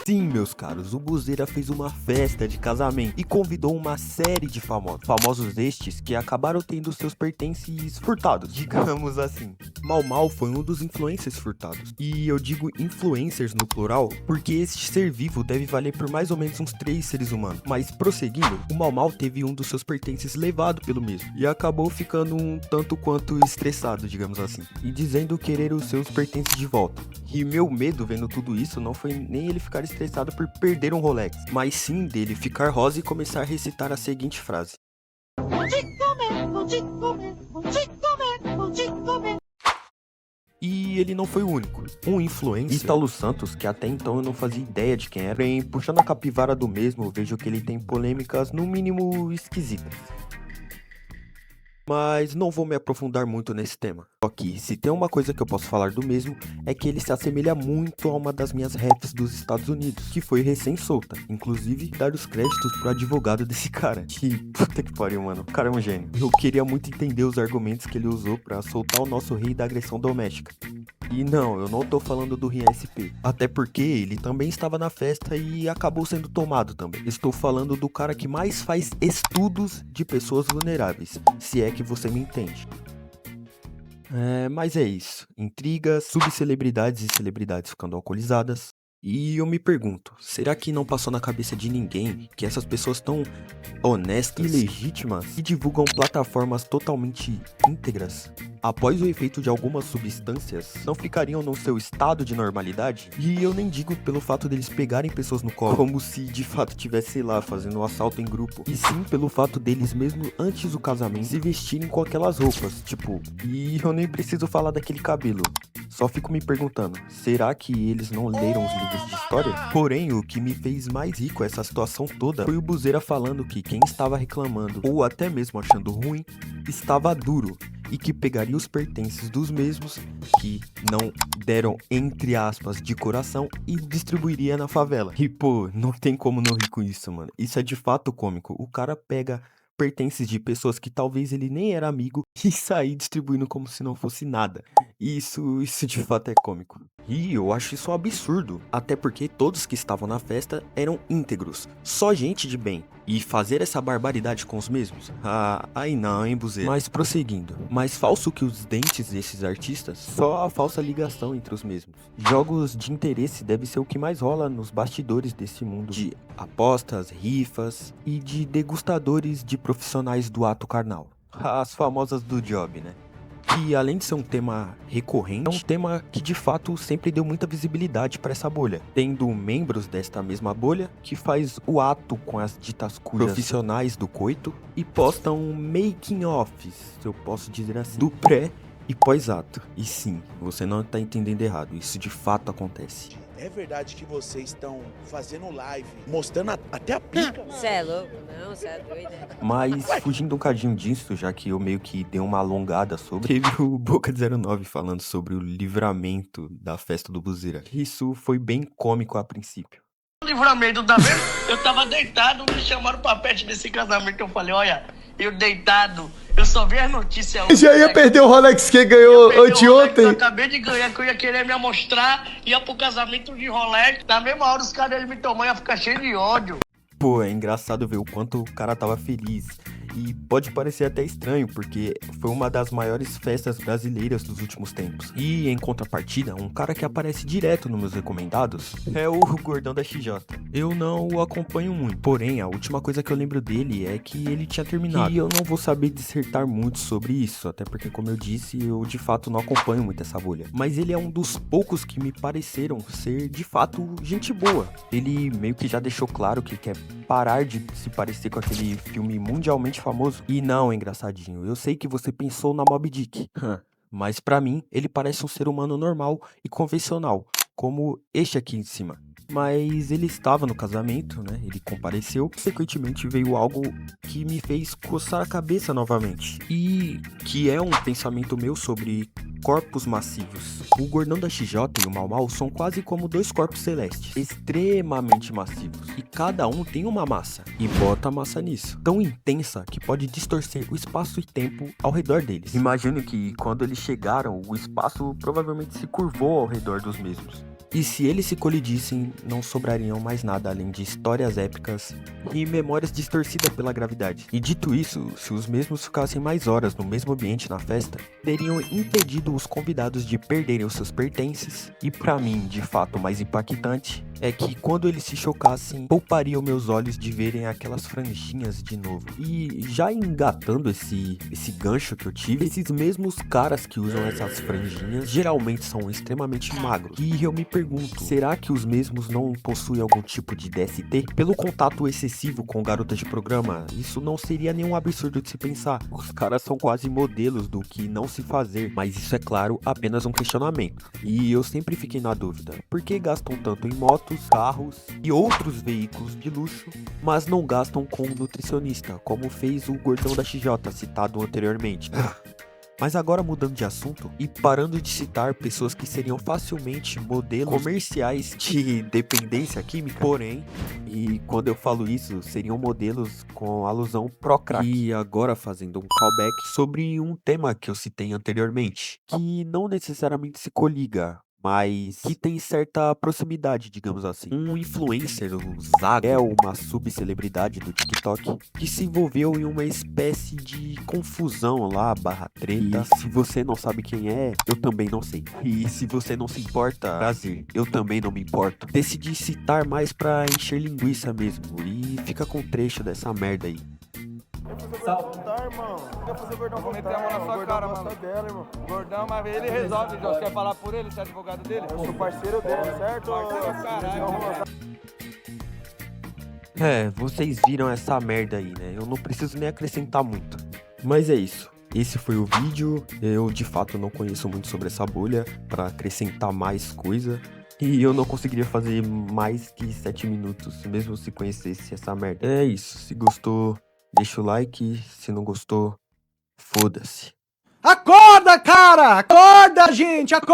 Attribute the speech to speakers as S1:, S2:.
S1: Sim, meus caros, o Buzeira fez uma festa de casamento e convidou uma série de famosos. Famosos estes que acabaram tendo seus pertences furtados, digamos assim. Mau Mau foi um dos influencers furtados. E eu digo influencers no plural, porque este ser vivo deve valer por mais ou menos uns 3 seres humanos. Mas prosseguindo, o Mau Mau teve um dos seus pertences levado pelo mesmo. E acabou ficando um tanto quanto estressado, digamos assim. E dizendo querer os seus pertences de volta. E meu medo vendo tudo isso não foi nem ele ficar estressado por perder um Rolex, mas sim dele ficar rosa e começar a recitar a seguinte frase. E ele não foi o único. Um influencer, Ítalo Santos, que até então eu não fazia ideia de quem era, porém, puxando a capivara do mesmo, eu vejo que ele tem polêmicas no mínimo esquisitas. Mas não vou me aprofundar muito nesse tema. Só que, se tem uma coisa que eu posso falar do mesmo, é que ele se assemelha muito a uma das minhas refs dos Estados Unidos, que foi recém-solta. Inclusive, dar os créditos pro advogado desse cara. Que puta que pariu, mano. O cara é um gênio. Eu queria muito entender os argumentos que ele usou pra soltar o nosso rei da agressão doméstica. E não, eu não tô falando do Rian SP. Até porque ele também estava na festa e acabou sendo tomado também. Estou falando do cara que mais faz estudos de pessoas vulneráveis, se é que você me entende. Mas é isso. Intrigas, subcelebridades e celebridades ficando alcoolizadas. E eu me pergunto, será que não passou na cabeça de ninguém que essas pessoas tão honestas e legítimas e divulgam plataformas totalmente íntegras, após o efeito de algumas substâncias, não ficariam no seu estado de normalidade? E eu nem digo pelo fato deles pegarem pessoas no colo, como se de fato tivesse, sei lá, fazendo um assalto em grupo, e sim pelo fato deles mesmo antes do casamento se vestirem com aquelas roupas, tipo, e eu nem preciso falar daquele cabelo. Só fico me perguntando, será que eles não leram os livros de história? Porém, o que me fez mais rico essa situação toda foi o Buzeira falando que quem estava reclamando, ou até mesmo achando ruim, estava duro, e que pegaria os pertences dos mesmos, que não deram entre aspas de coração, e distribuiria na favela. E pô, não tem como não rir com isso, mano. Isso é de fato cômico. O cara pega pertences de pessoas que talvez ele nem era amigo e sair distribuindo como se não fosse nada. Isso de fato é cômico. E eu acho isso um absurdo, até porque todos que estavam na festa eram íntegros, só gente de bem. E fazer essa barbaridade com os mesmos? Ah, aí não, hein, Buzeira? Mas prosseguindo, mais falso que os dentes desses artistas, só a falsa ligação entre os mesmos. Jogos de interesse deve ser o que mais rola nos bastidores desse mundo de apostas, rifas e de degustadores de profissionais do ato carnal. As famosas do job, né? Que além de ser um tema recorrente, é um tema que de fato sempre deu muita visibilidade para essa bolha, tendo membros desta mesma bolha que faz o ato com as ditas cujas profissionais do coito e postam making offs, se eu posso dizer assim, do pré e pós-ato. E sim, você não tá entendendo errado, isso de fato acontece.
S2: É verdade que vocês estão fazendo live, mostrando até a pica?
S3: Você é louco? Não, você é doido.
S1: Mas fugindo um cadinho disso, já que eu meio que dei uma alongada sobre, teve o Boca de 09 falando sobre o livramento da festa do Buzeira. Isso foi bem cômico a princípio.
S4: Livramento, tá vendo? Eu tava deitado, me chamaram pra perto desse casamento, eu falei, olha, eu deitado, eu só vi as notícias hoje.
S5: Já ia perder o Rolex que ganhou anteontem.
S4: Eu acabei de ganhar, que eu ia querer me amostrar, ia pro casamento de Rolex, na mesma hora os caras iam me tomar, ia ficar cheio de ódio.
S1: Pô, é engraçado ver o quanto o cara tava feliz. E pode parecer até estranho, porque foi uma das maiores festas brasileiras dos últimos tempos. E em contrapartida, um cara que aparece direto nos meus recomendados é o Gordão da XJ. Eu não o acompanho muito, porém a última coisa que eu lembro dele é que ele tinha terminado. E eu não vou saber dissertar muito sobre isso, até porque, como eu disse, eu de fato não acompanho muito essa bolha. Mas ele é um dos poucos que me pareceram ser de fato gente boa. Ele meio que já deixou claro que quer parar de se parecer com aquele filme mundialmente famoso. E não, engraçadinho, eu sei que você pensou na Moby Dick, mas pra mim ele parece um ser humano normal e convencional, como este aqui em cima. Mas ele estava no casamento, né? Ele compareceu. Consequentemente veio algo que me fez coçar a cabeça novamente. E que é um pensamento meu sobre corpos massivos. O Gordão da XJ e o Mau Mau são quase como dois corpos celestes, extremamente massivos. E cada um tem uma massa, e bota a massa nisso, tão intensa que pode distorcer o espaço e tempo ao redor deles. Imagino que quando eles chegaram, o espaço provavelmente se curvou ao redor dos mesmos. E se eles se colidissem, não sobrariam mais nada além de histórias épicas e memórias distorcidas pela gravidade. E dito isso, se os mesmos ficassem mais horas no mesmo ambiente na festa, teriam impedido os convidados de perderem os seus pertences. E pra mim, de fato, o mais impactante é que quando eles se chocassem, poupariam meus olhos de verem aquelas franjinhas de novo. E já engatando esse gancho que eu tive, esses mesmos caras que usam essas franjinhas geralmente são extremamente magros. E eu me pergunto, será que os mesmos não possuem algum tipo de DST? Pelo contato excessivo com garotas de programa, isso não seria nenhum absurdo de se pensar. Os caras são quase modelos do que não se fazer, mas isso é claro, apenas um questionamento. E eu sempre fiquei na dúvida, por que gastam tanto em motos, carros e outros veículos de luxo, mas não gastam com um nutricionista, como fez o gordão da XJ citado anteriormente? Mas agora mudando de assunto e parando de citar pessoas que seriam facilmente modelos comerciais de dependência química, porém, e quando eu falo isso, seriam modelos com alusão pro crack. E agora fazendo um callback sobre um tema que eu citei anteriormente, que não necessariamente se coliga, mas que tem certa proximidade, digamos assim. Um influencer, o Zago, é uma subcelebridade do TikTok, que se envolveu em uma espécie de confusão lá, barra treta. E se você não sabe quem é, eu também não sei. E se você não se importa, prazer, eu também não me importo. Decidi citar mais pra encher linguiça mesmo, e fica com um trecho dessa merda aí.
S6: Voltar, irmão. Quer fazer o gordão voltar? Meter a mão na sua cara, mano. Dela, irmão. Gordão, mas ele resolve, Jô. Você quer falar por ele? Você é advogado dele? Eu sou parceiro dele, certo? Parceiro, caralho.
S1: É, vocês viram essa merda aí, né? Eu não preciso nem acrescentar muito. Mas é isso. Esse foi o vídeo. Eu, de fato, não conheço muito sobre essa bolha pra acrescentar mais coisa. E eu não conseguiria fazer mais que 7 minutos, mesmo se conhecesse essa merda. É isso. Se gostou, deixa o like. Se não gostou, foda-se.
S5: Acorda, cara! Acorda, gente! Acorda!